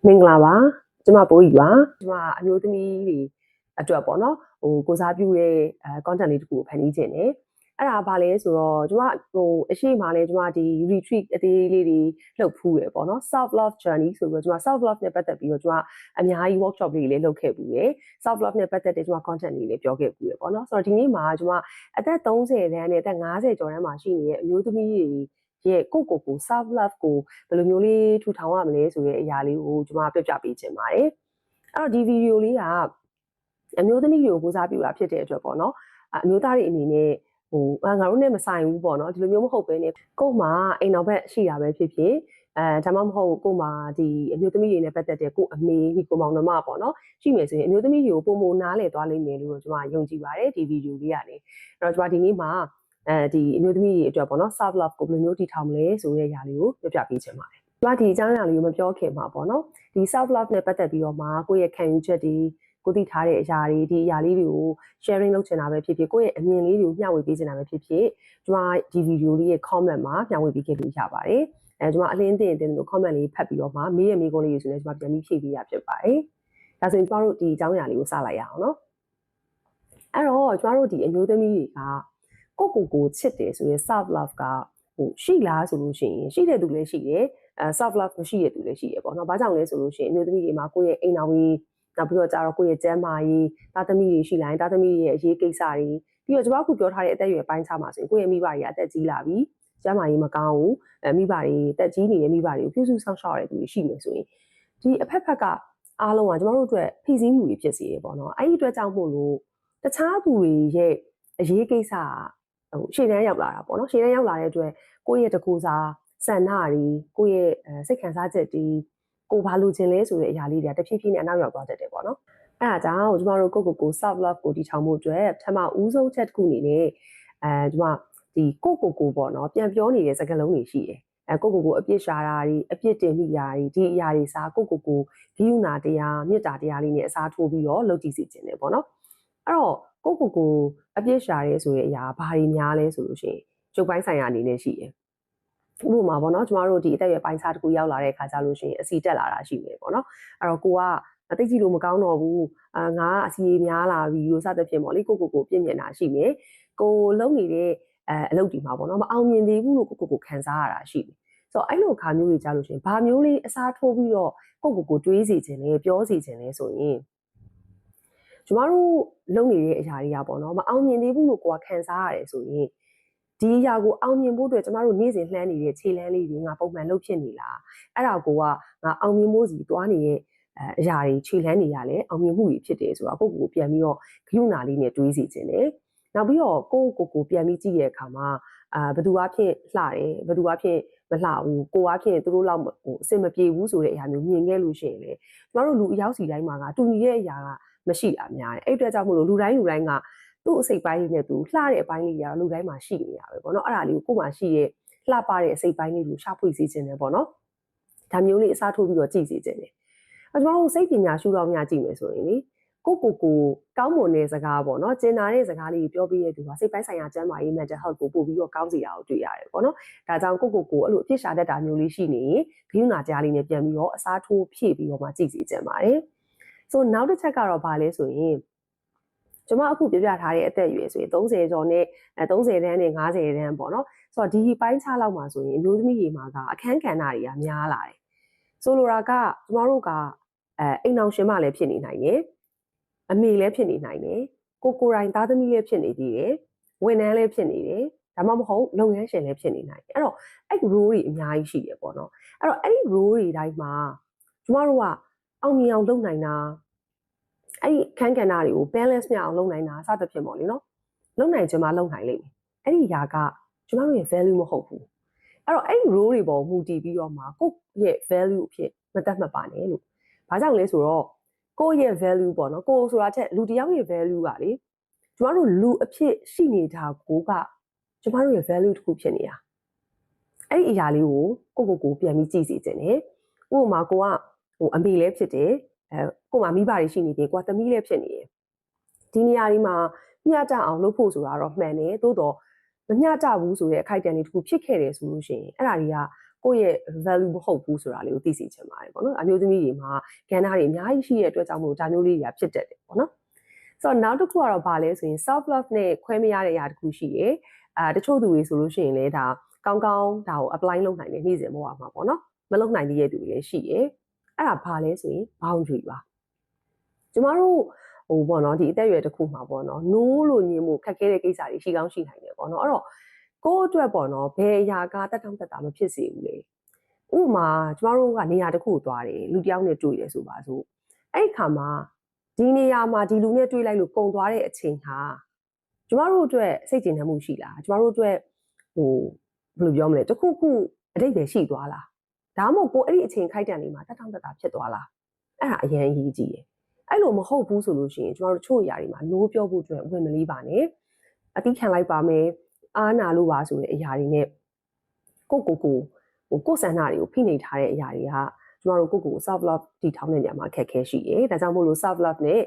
မင်္ဂလာပါကျမပိုးကြီးပါကျမအမျိုးသမီးတွေအတွက်ပေါ့နော်ကိုစားပြုတဲ့content လေးတစ်ခုကိုဖန်တီးခြင်းနဲ့အဲ့ဒါဘာလဲဆိုတော့ကျမအရှိမလဲကျမဒီ retreat အသေးလေးတွေလှုပ်ဖူးရပေါ့နော် self love journey ဆိုပြီးတော့ကျမ self love နဲ့ပတ်သက်ပြီးတော့ကျမအများကြီး workshop လေးလည်းလုပ်ခဲ့ပူတယ် self love နဲ့ပတ်သက်တဲ့ကျမ content လေးလည်းပြောခဲ့ပူရပေါ့နော်ဆိုတော့ဒီနေ့မှာကျမအသက်30တန်းနဲ့အသက်50ကျော်တန်းမှာရှိနေတဲ့အမျိုးသမီးတွေရဲ့ကို self love ကိုဘယ်လိုမျိုးလေးထူထောင်ရမလဲဆိုတဲ့အရာလေးကိုကျွန်မပြပြပေးခြင်းပါတယ်အဲ့တော့ဒီဗီဒီယိုလေးကအမျိုးသမီးတွေကိုကိုစားပြုတာဖြစ်တဲ့အတွက်ပေါ့နော်အမျိုးသားတွေအနေနဲ့ငါတို့နဲ့မဆိုင်ဘူးပေါ့နော်ဒီလိုမျိုးမဟုတ်ဘဲနဲ့ကို့မှာအိမ်တော်ဘက်ရှိတာပဲဖြစ်ဖြစ်ဒါမှမဟုတ်ကို့မှာဒီအမျိုးသမီးတွေနဲ့ပတ်သက်တဲ့ကို့အမေဒီကိုမောင်နှမပေါ့နော်ရှိမယ်ဆိုရင်အမျိုးသမီးတွေကိုပုံမနားလည်သွားလိမ့်မယ်လို့ကျွန်မယုံကြည်ပါတယ်ဒီဗီဒီယိုလေးကနေအဲ့တော့ကျွန်မဒီနေ့မှာဒီအမျိုးသမီးတွေအတွက်ပေါ့နော် self love ကိုဘယ်လိုမျိုးတည်ထောင်မလဲဆိုတဲ့ຢာလေးကိုပြပြပေးချင်ပါတယ်။ကျွန်မဒီအကြောင်းအရာလေးကိုမပြောခင်မှာပေါ့နော်ဒီ self love နဲ့ပတ်သက်ပြီးတော့မှကိုယ့်ရဲ့ခံယူချက်တွေကိုသိထားတဲ့အရာတွေဒီအရာလေးတွေကို sharing လုပ်ချင်တာပဲဖြစ်ဖြစ်ကိုယ့်ရဲ့အမြင်လေးတွေကိုမျှဝေပေးချင်တာပဲဖြစ်ဖြစ်ကျွန်မဒီဗီဒီယိုလေးရဲ့ comment မှာမျှဝေပေးခဲ့လို့ရပါတယ်။ကျွန်မအလင်းတင်လို့ comment လေးဖတ်ပြီးတော့မှမေးရမေးခွန်းလေးတွေဆိုရင်ကျွန်မပြန်ပြီးဖြည့်ပေးရဖြစ်ပါတယ်။ဒါဆိုရင်ကျွန်တော်တို့ဒီအကြောင်းအရာလေးကိုစလိုက်ရအောင်နော်။အဲ့တော့ကျွန်တော်တို့ဒီအမျိုးသမီးတွေကကိုချစ်တယ်ဆိုရင် self love ကရှိလားဆိုလို့ရှိရင်ရှိတဲ့သူလည်းရှိတယ်self love မရှိတဲ့သူလည်းရှိတယ်ပေါ့နော်။ဘာကြောင့်လဲဆိုလို့ရှိရင်အမျိုးသမီးတွေမှာကိုယ့်ရဲ့အိမ်တော်ကြီးနောက်ပြီးတော့ကြတော့ကိုယ့်ရဲ့ကျန်းမာရေးသားသမီးတွေရှိလိုက်သားသမီးတွေရဲ့အရေးကိစ္စတွေပြီးတော့ကျွန်တော်အခုပြောထားတဲ့အသက်အရွယ်ပိုင်းခြားမှာဆိုရင်ကိုယ့်ရဲ့မိဘတွေကအသက်ကြီးလာပြီကျန်းမာရေးမကောင်းဘူးမိဘတွေတက်ကြီးနေတဲ့မိဘတွေကိုပြုစုဆောင်ရှောက်ရတဲ့သူတွေရှိမယ်ဆိုရင်ဒီအဖက်ဖက်ကအားလုံးကကျွန်တော်တို့အတွက်ဖိစီးမှုတွေဖြစ်စေရပေါ့နော်။အဲ့ဒီအတွက်ကြောင့်မို့လို့တခြားသူတွေရဲ့အရေးကိစ္စရှေ့တန်းရောက်လာတာပေါ့နော်ရှေ့တန်းရောက်လာတဲ့အတွက်ကိုယ့်ရဲ့တကူစားဆန္ဒတွေကိုယ့်ရဲ့စိတ်ခံစားချက်တွေကိုဘာလို့ခြင်းလဲဆိုတဲ့အရာလေးတွေကတဖြည်းဖြည်းနဲ့အနောက်ရောက်သွားတတ်တယ်ပေါ့နော်အဲ့ဒါကြောင့်ကျမတို့ကို self love ကိုတည်ထောင်မှုအတွက်ပထမဦးဆုံးချက်တစ်ခုအနေနဲ့ကျမဒီကိုပေါ့နော်ပြန်ပြောနေတဲ့စကားလုံးတွေရှိတယ်ကိုအပြစ်ရှာတာတွေအပြစ်တင်မိတာတွေဒီအရာတွေစားကိုဂိယူနာတရားမေတ္တာတရားလေးနဲ့အစားထိုးပြီးတော့လုပ်ကြည့်စီခြင်းတယ်ပေါ့နော်အဲ့တော့ကိုအပြစ်ရှာရဲဆိုတဲ့အရာဘာတွေများလဲဆိုလို့ရှိရင်ကျုပ်ပိုင်းဆိုင်ရာအနေနဲ့ရှိတယ်ဥပမာပေါ့နော်ကျမတို့ဒီအသက်အရွယ်ပိုင်းခြားတစ်ခုရောက်လာတဲ့အခါကျလို့ရှိရင်အစီတက်လာတာရှိမယ်ပေါ့နော်အဲ့တော့ကိုကတိတ်ကြည့်လို့မကောင်းတော့ဘူးငါကအစီများလာပြီလို့စသဖြင့်ပေါ့လေကိုပြင့်မြင်တာရှိမယ်ကိုလုံးနေတဲ့အလုပ်ဒီမှာပေါ့နော်မအောင်မြင်သေးဘူးလို့ကိုခံစားရတာရှိတယ်ဆိုတော့အဲ့လိုခါမျိုးတွေကြားလို့ရှိရင်ဘာမျိုးလေးအစားထိုးပြီးတော့ကိုတွေးစီခြင်းလဲပြောစီခြင်းလဲဆိုရင်ကျမတို့လုပ်နေတဲ့အရာတွေကပေါ့နော်မအောင်မြင်သေးဘူးလို့ကိုကခံစားရတယ်ဆိုရင်ဒီအရာကိုအောင်မြင်ဖို့အတွက်ကျမတို့နေ့စဉ်လှမ်းနေတဲ့ခြေလှမ်းလေးတွေငါပုံမှန်လုပ်ဖြစ်နေလားအဲ့ဒါကိုကငါအောင်မြင်ဖို့စီသွားနေတဲ့အရာတွေခြေလှမ်းတွေရလဲအောင်မြင်မှုတွေဖြစ်တယ်ဆိုတော့ကိုပြန်ပြီးတော့ဂရုဏာလေးနဲ့တွေးစီခြင်းတယ်နောက်ပြီးတော့ကိုပြန်ပြီးကြည့်ရတဲ့အခါမှာဘယ်သူအဖြစ်လှတယ်ဘယ်သူအဖြစ်မလှဘူးကိုအဖြစ်သူတို့လောက်အဆင်မပြေဘူးဆိုတဲ့အရာမျိုးမြင်ခဲ့လို့ရှိရင်လေကျမတို့လူအယောက်စီတိုင်းမှာကတူညီတဲ့အရာကမရှိတာများတယ်အဲ့အတွက်ကြောင့်မို့လို့လူတိုင်းကသူ့အစိတ်ပိုင်းလေးနဲ့သူလှတဲ့အပိုင်းလေးတွေကလူတိုင်းမှာရှိနေတာပဲပေါ့နော်အဲ့ဒါလေးကိုကို့မှာရှိရဲ့လှပတဲ့အစိတ်ပိုင်းလေးကိုရှာဖွေစေခြင်းတယ်ပေါ့နော်ဒါမျိုးလေးအစားထိုးပြီးတော့ကြည့်စေခြင်းတယ်ကျွန်တော်တို့စိတ်ပညာရှုထောင့်များကြည့်မယ်ဆိုရင်လေကိုကောင်းမွန်တဲ့စကားပေါ့နော်ကျင်နာတဲ့စကားလေးပြောပြရတဲ့သူကစိတ်ပိုင်းဆိုင်ရာကျန်းမာရေး mental health ကိုပို့ပြီးတော့ကောင်းစေတာကိုတွေ့ရတယ်ပေါ့နော်ဒါကြောင့်ကိုအဲ့လိုအဖြစ်ရှာတတ်တာမျိုးလေးရှိနေရင်ဂရုဏာကြားလေးနဲ့ပြန်ပြီးတော့အစားထိုးဖြည့်ပြီးတော့မှကြည့်စေခြင်းပါတယ်ဆိုနောက်တစ်ချက်ကတော့ဘာလဲဆိုရင်ကျွန်မအခုပြပြထားတဲ့အသက်အရွယ်ဆိုရင်30ကျော်နဲ့30တန်းနဲ့50တန်းပေါ့နော်ဆိုတော့ဒီပိုင်းခြားလောက်မှာဆိုရင်အမျိုးသမီးတွေမှာကအခန်းကဏ္ဍတွေကများလာတယ်ဆိုလိုတာကကျမတို့ကအိမ်အောင်ရှင်မလည်းဖြစ်နေနိုင်တယ်အမေလည်းဖြစ်နေနိုင်တယ်ကိုရိုင်းသားသမီးလည်းဖြစ်နေသေးတယ်ဝန်ထမ်းလည်းဖြစ်နေတယ်ဒါမှမဟုတ်လုပ်ငန်းရှင်လည်းဖြစ်နေနိုင်တယ်အဲ့တော့အဲ့ role တွေအများကြီးရှိတယ်ပေါ့နော်အဲ့တော့အဲ့ဒီ role တွေတိုင်းမှာကျမတို့ကအောင်မြင်အောင်လုပ်နိုင်တာအဲ့ဒီခန်းကဏ္ဍတွေကို balance မြအောင်လုပ်နိုင်တာစသဖြင့်ပေါ့လေနော်လုပ်နိုင်ချင်မှလုပ်နိုင်လိမ့်မယ်အဲ့ဒီຢာကကျမတို့ရဲ့ value မဟုတ်ဘူးအဲ့တော့အဲ့ဒီ role တွေပေါ်မူတည်ပြီးတော့မှကိုယ့်ရဲ့ value အဖြစ်မတတ်မှတ်ပါနဲ့လို့ဘာကြောင့်လဲဆိုတော့ကိုယ့်ရဲ့ value ပေါ့နော်ကိုဆိုတာထက်လူတစ်ယောက်ရဲ့ value ကလေကျမတို့လူအဖြစ်ရှိနေတာကိုကကျမတို့ရဲ့ value တစ်ခုဖြစ်နေတာအဲ့ဒီအရာလေးကိုပြန်ပြီးကြည့်စီခြင်းနဲ့ဥပမာကိုကအမေလည်းဖြစ်တယ်ကိုမိဘတွေရှိနေတယ်ကိုကသမီးလည်းဖြစ်နေတယ်ဒီနေရာလေးမှာမျှတအောင်လုပ်ဖို့ဆိုတာတော့မှန်တယ်သို့တော့မမျှတဘူးဆိုတဲ့အခိုက်အတန့်လေးတစ်ခုဖြစ်ခဲ့တယ်ဆိုလို့ရှိရင်အဲ့ဒါတွေက ကိုယ့်ရဲ့ value မဟုတ်ဘူးဆိုတာလေးကိုသိစေချင်ပါတယ်ပေါ့နော်အမျိုးသမီးတွေမှာကဏ္ဍတွေအများကြီးရှိတဲ့အတွက်ကြောင့်မို့ဒါမျိုးလေးတွေကဖြစ်တတ်တယ်ပေါ့နော်ဆိုတော့နောက်တစ်ခုကတော့ဗာလဲဆိုရင် self love နဲ့ခွဲမရတဲ့အရာတစ်ခုရှိတယ်တချို့သူတွေဆိုလို့ရှိရင်လည်းဒါကောင်းကောင်းဒါကို apply လုပ်နိုင်တယ်နေ့စဉ်ဘဝမှာပေါ့နော်မလုပ်နိုင်တဲ့သူတွေလည်းရှိတယ်အဲ့ဒါဘာလဲဆိုရင် boundary ပါကျမတို့ပေါ့နော်ဒီအသက်အရွယ်တစ်ခုမှာပေါ့နော် no လို့ညင်မှုခက်ခဲတဲ့ကိစ္စတွေရှိကောင်းရှိနိုင်တယ်ပေါ့နော်အဲ့တော့ကိုယ့်အတွက်ပေါ့နော်ဘယ်အရာကတက်တောင့်တက်တာမဖြစ်စေဘူးလေဥပမာကျမတို့ကနေရာတစ်ခုသွားတယ်လူတယောက်နဲ့တွေ့တယ်ဆိုပါစို့အဲ့ဒီခါမှာဒီနေရာမှာဒီလူနဲ့တွေ့လိုက်လို့ပုံသွားတဲ့အချိန်ဟာကျမတို့အတွက်စိတ်ကျဉ်နှံမှုရှိလားကျမတို့အတွက်ဘယ်လိုပြောမလဲတခုခုအတိတ်ပဲရှိသွားလားဒါမှမဟုတ်ကိုအဲ့ဒီအချိန်ခိုက်တန်လေးမှာတက်တောင့်တက်တာဖြစ်သွားလားအဲ့ဒါအရင်အရေးကြီးတယ်အဲ့လိုမဟုတ်ဘူးဆိုလို့ရှိရင်ကျမတို့ချို့အရာတွေမှာနိုးပြောဖို့အတွက်ဝင်မလေးပါနဲ့အတိခံလိုက်ပါမယ်အားနာလို့ပါဆိုတဲ့အရာတွေနဲ့ကိုဆန္ဒတွေကိုဖိနှိပ်ထားတဲ့အရာတွေကကျမတို့ကို self love တည်ထောင်တဲ့နေရာမှာအခက်အခဲရှိတယ်ဒါကြောင့်မို့လို့ self love နဲ့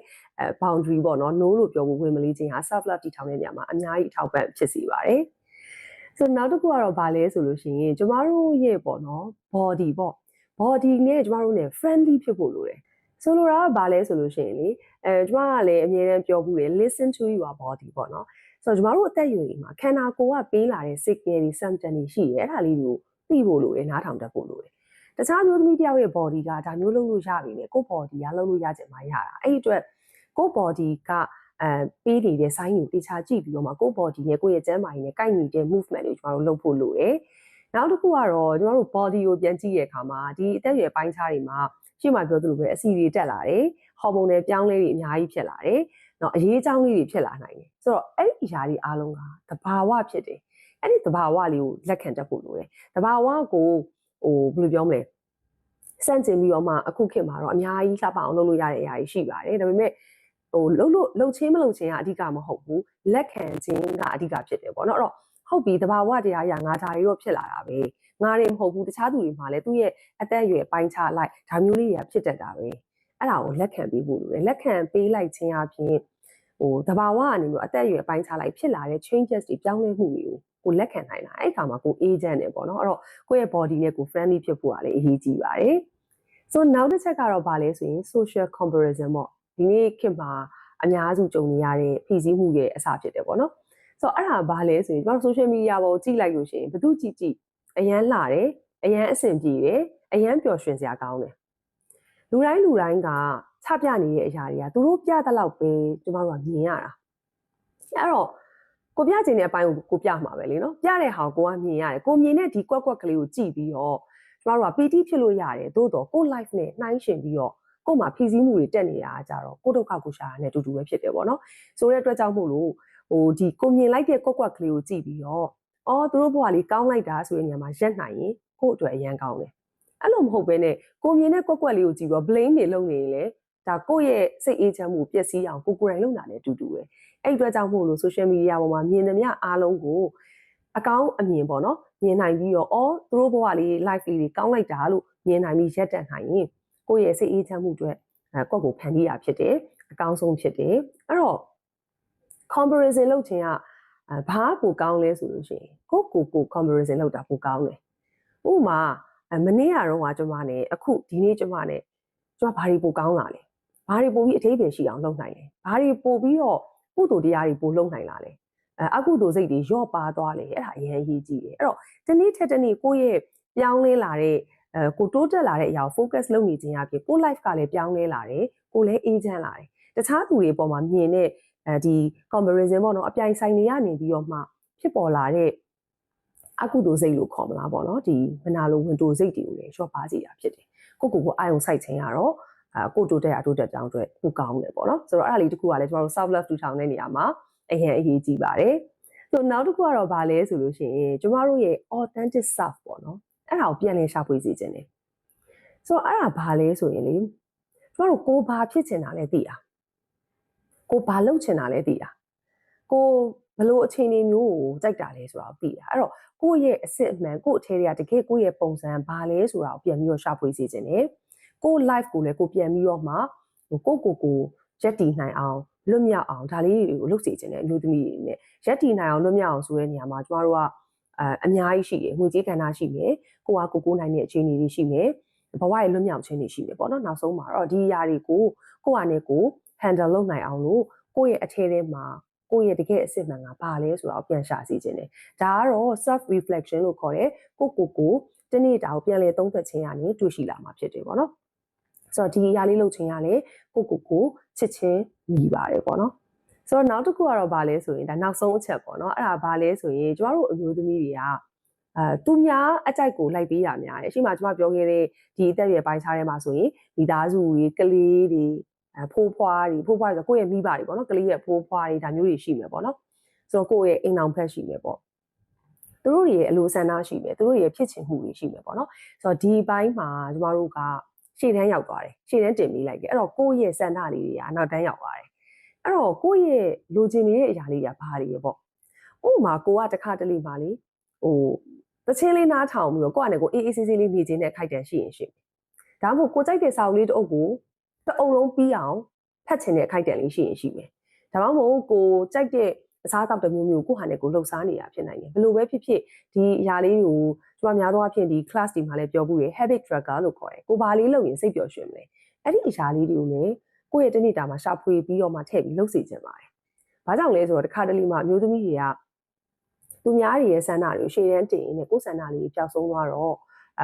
boundary ပေါ့နော် no လို့ပြောဖို့ဝင်မလေးခြင်းဟာ self love တည်ထောင်တဲ့နေရာမှာအများကြီးအထောက်ပံ့ဖြစ်စေပါတယ်ဆိုနောက်တစ်ခုကတော့ဗာလဲဆိုလို့ရှိရင်ကျမတို့ရဲ့ပေါ့နော် body ပေါ့ body နဲ့ကျမတို့ ਨੇ friendly ဖြစ်ဖို့လိုတယ်ဆိုလိုတာကဘာလဲဆိုလို့ရှိရင်လေကျမကလည်းအမြဲတမ်းပြောဘူးလေ listen to your body ပေါ့နော်ဆိုတော့ကျမတို့အသက်အရွယ်တွေမှာခန္ဓာကိုယ်ကပေးလာတဲ့ signal တွေ symptom တွေရှိတယ်အဲ့ဒါလေးတွေကိုသိဖို့လိုတယ်နားထောင်တတ်ဖို့လိုတယ်တခြားမျိုးသမီးတယောက်ရဲ့ body ကဒါမျိုးလုပ်လို့ရပြီလေကိုယ့် body ကလုပ်လို့ရချင်မှရတာအဲ့ဒီအတွက်ကိုယ့် body ကပေးနေတဲ့ sign ကိုတေချာကြည့်ပြီးတော့မှကိုယ့် body နဲ့ကိုယ့်ရဲ့ကျန်းမာရေးနဲ့ကိုက်ညီတဲ့ movement တွေကျမတို့လုပ်ဖို့လိုတယ်နောက်တစ်ခုကတော့ကျမတို့ body ကိုပြန်ကြည့်တဲ့အခါမှာဒီအသက်အရွယ်ပိုင်းခြားတွေမှာရှေ့မှာပြောသလိုပဲအဆီတွေတက်လာတယ်ဟော်မုန်းတွေပြောင်းလဲတွေအများကြီးဖြစ်လာတယ်နော်အရေးအကြောင်းလေးတွေဖြစ်လာနိုင်တယ်ဆိုတော့အဲ့ဒီအရာတွေအားလုံးကသဘာဝဖြစ်တယ်အဲ့ဒီသဘာဝလေးကိုလက်ခံတတ်ဖို့လိုတယ်သဘာဝကိုဘယ်လိုပြောမလဲစန့်ကျင်ပြီးတော့မှအခုခေတ်မှာတော့အများကြီးလှပအောင်လုပ်လို့ရတဲ့အရာတွေရှိပါတယ်ဒါပေမဲ့လှုပ်ချင်းမလှုပ်ချင်းကအဓိကမဟုတ်ဘူးလက်ခံခြင်းကအဓိကဖြစ်တယ်ပေါ့နော်အဲ့တော့ဟုတ်ပြီသဘာဝတရားအရာငါးဓာတ်တွေတော့ဖြစ်လာတာပဲငါတွေမဟုတ်ဘူးတခြားသူတွေမှာလည်းသူ့ရဲ့အသက်အရွယ်ပိုင်းခြားလိုက်ဒါမျိုးလေးတွေကဖြစ်တတ်တာပဲအဲ့ဒါကိုလက်ခံပေးဖို့လိုတယ်လက်ခံပေးလိုက်ခြင်းအပြင်သဘာဝအနေနဲ့အသက်အရွယ်ပိုင်းခြားလိုက်ဖြစ်လာတဲ့ changes တွေပြောင်းလဲမှုတွေကိုကိုလက်ခံနိုင်တာအဲ့ခါမှာကို agent တယ်ပေါ့နော်အဲ့တော့ကိုယ့်ရဲ့ body နဲ့ကို friendly ဖြစ်ဖို့ကလည်းအရေးကြီးပါတယ်ဆိုနောက်တစ်ချက်ကတော့ဗာလဲဆိုရင် social comparison ပေါ့ဒီနေ့ခေတ်မှာအများစုကြုံနေရတဲ့ဖိစီးမှုရဲ့အစဖြစ်တယ်ပေါ့နော်ဆိုတော့အဲ့ဒါဘာလဲဆိုရင်ကျွန်တော် social media ပေါ်ကြည့်လိုက်လို့ရှိရင်ဘသူကြည့်အရန်လှတယ်အရန်အဆင်ပြေတယ်အရန်ပျော်ရွှင်စရာကောင်းတယ်လူတိုင်းကချပြနေတဲ့အရာတွေကသူတို့ပြတဲ့လောက်ပဲကျွန်တော်တို့ကမြင်ရတာအဲ့တော့ကိုပြချင်တဲ့အပိုင်းကိုပြမှာပဲလေနော်ပြတဲ့ဟာကိုကမြင်ရတယ်ကိုမြင်တဲ့ဒီကွက်ကလေးကိုကြည့်ပြီးတော့ကျွန်တော်တို့က PT ဖြစ်လို့ရတယ်သို့တော့ကို life နဲ့နှိုင်းယှဉ်ပြီးတော့ကို့မှာဖိစီးမှုတွေတက်နေတာကြတော့ကိုဒုက္ခကိုရှာရတဲ့တူတူပဲဖြစ်တယ်ပေါ့နော်ဆိုတဲ့အတွက်ကြောင့်မို့လို့ဒီကိုမြင်လိုက်တဲ့ကွက်ကလေးကိုကြည့်ပြီးတော့သူတို့ဘဝလေးကောင်းလိုက်တာဆိုတဲ့နေရာမှာရက်နိုင်ရင်ကို့အတွက်အရန်ကောင်းတယ်အဲ့လိုမဟုတ်ဘဲနဲ့ကိုမြင်တဲ့ကွက်လေးကိုကြည့်ပြီးတော့ blame တွေလုပ်နေရင်လေဒါကိုယ့်ရဲ့စိတ်အေးချမ်းမှုပျက်စီးအောင်ကိုယ်တိုင်လုပ်တာလည်းတူတူပဲအဲ့အတွက်ကြောင့်မို့လို့ social media ပေါ်မှာမြင်သမျှအားလုံးကိုအကောင်းအမြင်ပေါ့နော်မြင်နိုင်ပြီးတော့သူတို့ဘဝလေး life လေးတွေကောင်းလိုက်တာလို့မြင်နိုင်ပြီးရက်တက်နိုင်ရင်ကိုယ့်ရဲ့စိတ်အေးချမ်းမှုအတွက်ကွက်ကိုဖန်တီးရဖြစ်တယ်အကောင်းဆုံးဖြစ်တယ်အဲ့တော့ comparison လုပ်ခြင်းကဘာပိုကောင်းလဲဆိုလို့ရှိရင်ကို comparison လုပ်တာပိုကောင်းတယ်ဥပမာမနေ့ကတော့ကျွန်မနဲ့အခုဒီနေ့ကျွန်မနဲ့ကျွန်မဘာတွေပိုကောင်းလာလဲဘာတွေပိုပြီးအထိပ္ပယ်ရှိအောင်လုပ်နိုင်လဲဘာတွေပိုပြီးတော့ကုသိုလ်တရားတွေပိုလုပ်နိုင်လာလဲအကုသိုလ်စိတ်တွေရော့ပါသွားလဲအဲ့ဒါအရင်အရေးကြီးတယ်အဲ့တော့ဒီနေ့ထက်တနေ့ကိုယ့်ရဲ့ပြောင်းလဲလာတဲ့ကိုတိုးတက်လာတဲ့အရာကို focus လုပ်နေခြင်းအပြင်ကို life ကလည်းပြောင်းလဲလာတယ်ကိုလည်းအေးချမ်းလာတယ်တခြားသူတွေပေါ်မှာမြင်တဲ့ဒီ comparison ပေါ့နော်အပြိုင်ဆိုင်တွေကနေပြီးတော့မှဖြစ်ပေါ်လာတဲ့အကုသိုလ်စိတ်လို့ခေါ်မလားပေါ့နော်ဒီမနာလိုဝင်တိုစိတ်တွေကိုလည်းလျှော့ပါစေတာဖြစ်တယ်ကိုအာယုံစိုက်ခြင်းကတော့ကိုတိုးတက်ကြောင်းအတွက်ပိုကောင်းတယ်ပေါ့နော်ဆိုတော့အဲ့ဒါလေးတစ်ခုကလည်းကျွန်တော်တို့ self love ထူထောင်တဲ့နေရာမှာအရင်အရေးကြီးပါတယ်ဆိုနောက်တစ်ခုကတော့ဗာလဲဆိုလို့ရှိရင်ကျမတို့ရဲ့ authentic self ပေါ့နော်အဲ့ဒါကိုပြန်လည်ရှာဖွေစေခြင်းတယ်ဆိုတော့အဲ့ဒါဘာလဲဆိုရင်လေကျမတို့ကိုဘာဖြစ်ချင်တာလဲသိတာကိုဘာလုပ်ချင်တာလဲသိတာကိုဘလို့အခြေအနေမျိုးကိုကြိုက်တာလဲဆိုတာကိုသိတာအဲ့တော့ကိုယ့်ရဲ့အစစ်အမှန်ကိုယ့်အထဲတွေကတကယ်ကိုယ့်ရဲ့ပုံစံဘာလဲဆိုတာကိုပြန်ပြီးတော့ရှာဖွေစေခြင်းတယ်ကိုယ့် life ကိုလည်းကိုပြန်ပြီးတော့မှကိုရက်တည်နိုင်အောင်လွတ်မြောက်အောင်ဒါလေးတွေကိုလုပ်စေခြင်းတယ်အမျိုးသမီးတွေနဲ့ရက်တည်နိုင်အောင်လွတ်မြောက်အောင်ဆိုတဲ့နေရာမှာကျမတို့ကအများကြီးရှိတယ်ငွေကြေးကဏ္ဍရှိမယ် ကိုအားကိုနိုင်တဲ့အခြေအနေတွေရှိမယ်ဘဝရဲ့လွတ်မြောက်ခြင်းတွေရှိမယ်ပေါ့နော်နောက်ဆုံးမှာတော့ဒီအရာတွေကိုကိုအားနဲ့ကို handle လုပ်နိုင်အောင်လို့ကိုယ့်ရဲ့အထဲထဲမှာကိုယ့်ရဲ့တကယ်အစစ်မှန်ကဘာလဲဆိုတာကိုပြန်ရှာစီခြင်းတယ်ဒါကတော့ self reflection လို့ခေါ်တဲ့ကိုတနေ့တာကိုပြန်လည်သုံးသပ်ခြင်းရနေတွေ့ရှိလာမှာဖြစ်တယ်ပေါ့နော်ဆိုတော့ဒီအရာလေးလုပ်ခြင်းရလဲကိုချစ်ချင်းညီပါတယ်ပေါ့နော်ဆိုတော့နောက်တစ်ခုကတော့ဗာလဲဆိုရင်ဒါနောက်ဆုံးအချက်ပေါ့နော်အဲ့ဒါဗာလဲဆိုရင်ကျမတို့အမျိုးသမီးတွေကသူများအကြိုက်ကိုလိုက်ပေးရများတယ်အရှိမကျမပြောခဲ့တဲ့ဒီအသက်ရဲ့ပိုင်းခြားထဲမှာဆိုရင်မိသားစုတွေကလေးတွေဖိုးဖွားဆိုကိုယ့်ရဲ့မိဘတွေပေါ့နော်ကလေးရဲ့ဖိုးဖွားတွေဒါမျိုးတွေရှိမယ်ပေါ့နော်ဆိုတော့ကိုယ့်ရဲ့အိမ်အောင်ဖက်ရှိမယ်ပေါ့သူတို့ရဲ့အလိုဆန္ဒရှိမယ်သူတို့ရဲ့ဖြစ်ချင်မှုတွေရှိမယ်ပေါ့နော်ဆိုတော့ဒီဘိုင်းမှာကျမတို့ကရှေ့တန်းရောက်သွားတယ်ရှေ့တန်းတင်ပြီးလိုက်တယ်အဲ့တော့ကိုယ့်ရဲ့ဆန္ဒလေးတွေကနောက်တန်းရောက်သွားတယ်အဲ့တော့ကိုယ့်ရဲ့လိုချင်နေတဲ့အရာလေးတွေကဘာတွေလဲပေါ့ဥပမာကိုကတခါတလေမှလေသချင်းလေးနားထောင်ပြီးတော့ကိုယ့်အနေကိုအေးအေးဆေးဆေးလေးနေခြင်းနဲ့ခိုက်တန်ရှိရင်ရှိဒါမှမဟုတ်ကိုကြိုက်တဲ့စာအုပ်လေးတစ်အုပ်ကိုတစ်အုပ်လုံးပြီးအောင်ဖတ်ချင်တဲ့ခိုက်တန်လေးရှိရင်ရှိမယ်ဒါမှမဟုတ်ကိုကြိုက်တဲ့အစားအသောက်တစ်မျိုးမျိုးကိုယ့်ဟာနဲ့ကိုလှုပ်ရှားနေတာဖြစ်နိုင်တယ်ဘယ်လိုပဲဖြစ်ဖြစ်ဒီအရာလေးကိုကျွန်မများသောအားဖြင့်ဒီ class တွေမှာလည်းပြောဘူးရ habit tracker လို့ခေါ်တယ်ကိုဘာလေးလုပ်ရင်စိတ်ပျော်ရွှင်မလဲအဲ့ဒီအရာလေးတွေကိုလည်းကိုယ့်ရဲ့တနေ့တာမှာရှာဖွေပြီးတော့မှထည့်ပြီးလုပ်စေချင်ပါတယ်ဘာကြောင့်လဲဆိုတော့တခါတလေမှအမျိုးသမီးတွေကသူများတွေရဲ့ဆန္ဒတွေကိုရှေ့တန်းတင်နေကိုယ်ဆန္ဒလေးပျောက်ဆုံးသွားတော့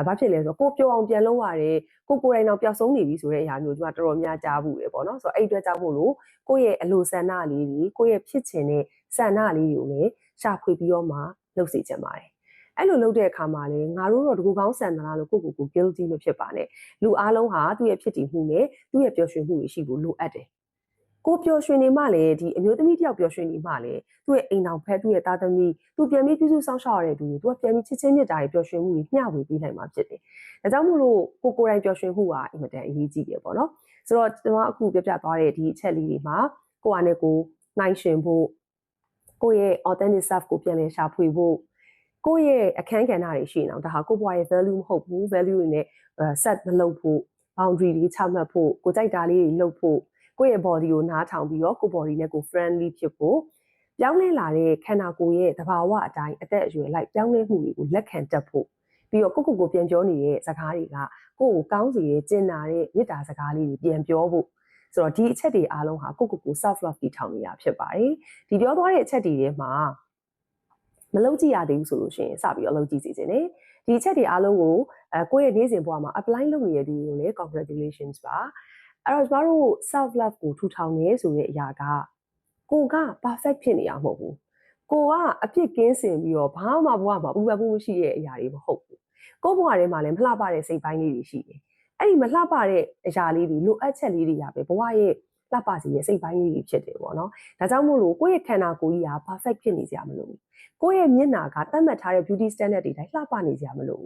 ဘာဖြစ်လဲဆိုတော့ကိုပြောအောင်ပြန်လုပ်ရတယ်ကိုယ်တိုင်တော့ပျောက်ဆုံးနေပြီဆိုတဲ့အရာမျိုးကျွန်မတော်တော်များကြားဘူးတယ်ပေါ့နော်ဆိုတော့အဲ့အတွက်ကြောင့်မို့လို့ကိုယ့်ရဲ့အလိုဆန္ဒလေးတွေကိုယ့်ရဲ့ဖြစ်ချင်တဲ့ဆန္ဒလေးတွေကိုလည်းရှာဖွေပြီးတော့မှလုပ်စေချင်ပါတယ်အဲ့လိုလုပ်တဲ့အခါမှာလည်းငါတို့တော့တကူကောင်းဆန်သလားလို့ကို guilty မဖြစ်ပါနဲ့လူအားလုံးဟာသူ့ရဲ့ဖြစ်တည်မှုနဲ့သူ့ရဲ့ပျော်ရွှင်မှုတွေရှိဖို့လိုအပ်တယ်ကိုပျော်ရွှင်နေမှလည်းဒီအမျိုးသမီးတယောက်ပျော်ရွှင်နေမှလည်းသူ့ရဲ့အိမ်တော်ဖက်သူ့ရဲ့သားသမီးသူပြန်ပြီးပြုစုစောင့်ရှောက်ရတဲ့သူတွေသူကပြန်ပြီးချစ်ချင်းမြတ်တာတွေပျော်ရွှင်မှုတွေမျှဝေပေးနိုင်မှာဖြစ်တယ်။ဒါကြောင့်မို့လို့ကိုယ်တိုင်ပျော်ရွှင်မှုကအင်မတန်အရေးကြီးတယ်ပေါ့နော်။ဆိုတော့ကျွန်တော်အခုပြပြသွားတဲ့ဒီအချက်လေးတွေမှာကိုယ့်အနေကိုနိုင်ရှင်ဖို့ကိုယ့်ရဲ့ authentic self ကိုပြန်လည်ရှာဖွေဖို့ကိုယ့်ရဲ့အခန်းကဏ္ဍတွေရှိနေအောင်ဒါဟာကိုယ့်ဘဝရဲ့ value မဟုတ်ဘူး value တွေနဲ့ set မလုပ်ဖို့ boundary တွေချမှတ်ဖို့ကိုကြိုက်တာလေးတွေလုပ်ဖို့ကိုယ့်ရဲ့ body ကိုနားထောင်ပြီးတော့ကိုယ် body နဲ့ကို friendly ဖြစ်ဖို့ပြောင်းလဲလာတဲ့ခန္ဓာကိုယ်ရဲ့သဘာဝအတိုင်းအသက်အရွယ်လိုက်ပြောင်းလဲမှုတွေကိုလက်ခံတတ်ဖို့ပြီးတော့ကိုပြန်ပြောနေတဲ့စကားတွေကကိုယ်ကိုကောင်းစေတဲ့ကျင်နာတဲ့မေတ္တာစကားလေးတွေပြန်ပြောဖို့ဆိုတော့ဒီအချက်တွေအားလုံးဟာကို self love တည်ထောင်နေတာဖြစ်ပါတယ်ဒီပြောသွားတဲ့အချက်တွေထဲမှာမလုပ်ကြည့်ရသေးဘူးဆိုလို့ရှိရင်စပြီးတော့လုပ်ကြည့်စီခြင်းနဲ့ဒီအချက်တွေအားလုံးကိုကိုယ့်ရဲ့နေ့စဉ်ဘဝမှာ apply လုပ်နေတဲ့သူတွေကိုလည်း congratulations ပါအဲ့တော့ကျမတို့ self love ကိုထူထောင်နေဆိုတဲ့အရာကကိုက perfect ဖြစ်နေရမှာမဟုတ်ဘူးကိုကအပြစ်ကင်းစင်ပြီးတော့ဘာမှဘဝမှာပူပန်မှုမရှိတဲ့အရာတွေမဟုတ်ဘူးကိုဘဝထဲမှာလည်းမလှပတဲ့စိတ်ပိုင်းလေးတွေရှိတယ်အဲ့ဒီမလှပတဲ့အရာလေးတွေလိုအပ်ချက်လေးတွေရပဲဘဝရဲ့လှပစီရဲ့စိတ်ပိုင်းလေးတွေဖြစ်တယ်ပေါ့နော်ဒါကြောင့်မို့လို့ကိုယ့်ရဲ့ခန္ဓာကိုယ်ကြီးက perfect ဖြစ်နေကြမလို့ကိုယ့်ရဲ့မျက်နှာကသတ်မှတ်ထားတဲ့ beauty standard တွေတိုင်းလှပနေကြမလို့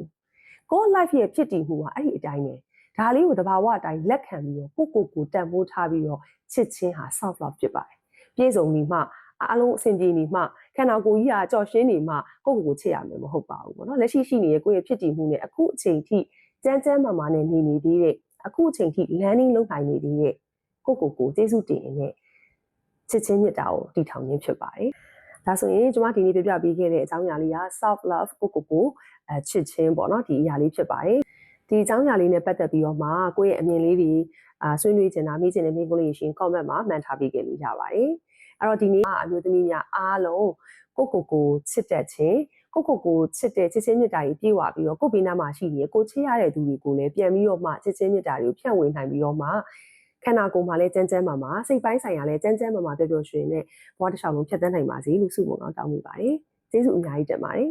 ကိုယ့် life ရဲ့ဖြစ်တည်မှုကအဲ့ဒီအတိုင်းပဲဒါလေးကိုတဘာဝအတိုင်းလက်ခံပြီးတော့ကိုတန်ဖိုးထားပြီးတော့ချစ်ချင်းဟာ self love ဖြစ်ပါတယ်ပြည့်စုံနေမှအားလုံးအဆင်ပြေနေမှခန္ဓာကိုယ်ကြီးကကြော်ရှင်းနေမှကိုချစ်ရမယ်မဟုတ်ပါဘူးပေါ့နော်လက်ရှိရှိနေတဲ့ကိုယ့်ရဲ့ဖြစ်တည်မှုနဲ့အခုအချိန်ထိကြမ်းမာမာနဲ့နေသေးတဲ့အခုအချိန်ထိ learning လုပ်နိုင်နေသေးတဲ့ကိုကျေးဇူးတင်နေချစ်ချင်းမြတ်တာကိုတည်ထောင်ခြင်းဖြစ်ပါတယ်ဒါဆိုရင်ကျွန်မဒီနေ့ပြပြပေးခဲ့တဲ့အကြောင်းအရာလေးက self love ကိုချစ်ချင်းပေါ့နော်ဒီအရာလေးဖြစ်ပါတယ်ဒီအကြောင်းအရာလေးနဲ့ပတ်သက်ပြီးတော့မှကိုယ့်ရဲ့အမြင်လေးတွေဆွေးနွေးချင်တာမေးချင်တဲ့မိကုန်းလေးရှင် comment မှာမှန်ထားပေးခဲ့လို့ရပါတယ်အဲ့တော့ဒီနေ့အမျိုးသမီးများအားလုံးကိုချစ်တတ်ခြင်းကိုချစ်တဲ့ချစ်ချင်းမြတ်တာကြီးပြေဝပြီးတော့ကိုဘေးနားမှာရှိနေကိုချစ်ရတဲ့သူတွေကိုလည်းပြန်ပြီးတော့မှချစ်ချင်းမြတ်တာတွေကိုဖြန့်ဝေနိုင်ပြီးတော့မှခန္ဓာကိုယ်မှာလည်းကျန်းမာစိတ်ပိုင်းဆိုင်ရာလည်းကျန်းမာပျော်ရွှင်တဲ့ဘဝတစ်လျှောက်လုံးဖြတ်သန်းနိုင်ပါစေလို့ဆုမွန်ကောင်းတောင်းမိပါတယ်ကျေးဇူးအများကြီးတင်ပါတယ်